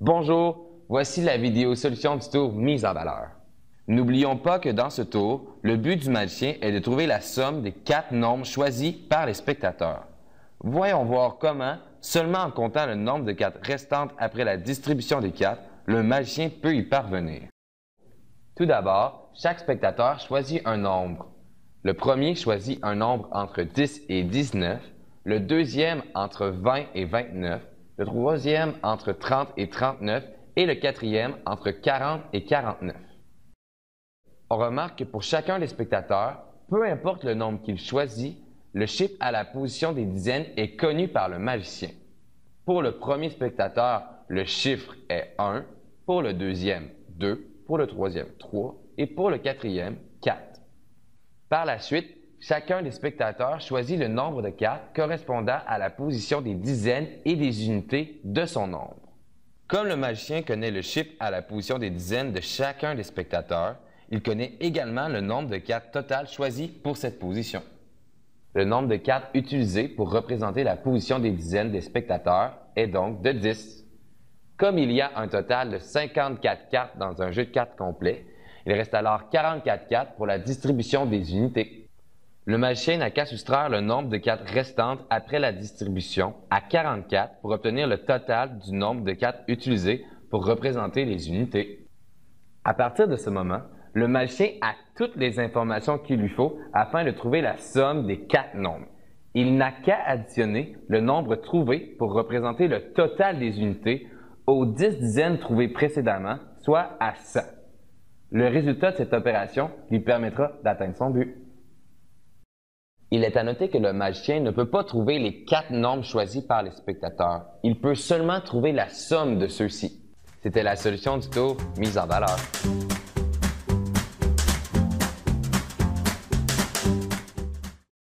Bonjour, voici la vidéo solution du tour mise en valeur. N'oublions pas que dans ce tour, le but du magicien est de trouver la somme des 4 nombres choisis par les spectateurs. Voyons voir comment, seulement en comptant le nombre de cartes restantes après la distribution des cartes, le magicien peut y parvenir. Tout d'abord, chaque spectateur choisit un nombre. Le premier choisit un nombre entre 10 et 19, le deuxième entre 20 et 29, le troisième entre 30 et 39 et le quatrième entre 40 et 49. On remarque que pour chacun des spectateurs, peu importe le nombre qu'il choisit, le chiffre à la position des dizaines est connu par le magicien. Pour le premier spectateur, le chiffre est 1, pour le deuxième 2, pour le troisième 3 et pour le quatrième 4. Par la suite, chacun des spectateurs choisit le nombre de cartes correspondant à la position des dizaines et des unités de son nombre. Comme le magicien connaît le chiffre à la position des dizaines de chacun des spectateurs, il connaît également le nombre de cartes totales choisies pour cette position. Le nombre de cartes utilisées pour représenter la position des dizaines des spectateurs est donc de 10. Comme il y a un total de 54 cartes dans un jeu de cartes complet, il reste alors 44 cartes pour la distribution des unités. Le magicien n'a qu'à soustraire le nombre de cartes restantes après la distribution à 44 pour obtenir le total du nombre de cartes utilisées pour représenter les unités. À partir de ce moment, le magicien a toutes les informations qu'il lui faut afin de trouver la somme des 4 nombres. Il n'a qu'à additionner le nombre trouvé pour représenter le total des unités aux 10 dizaines trouvées précédemment, soit à 100. Le résultat de cette opération lui permettra d'atteindre son but. Il est à noter que le magicien ne peut pas trouver les 4 nombres choisis par les spectateurs. Il peut seulement trouver la somme de ceux-ci. C'était la solution du tour mise en valeur.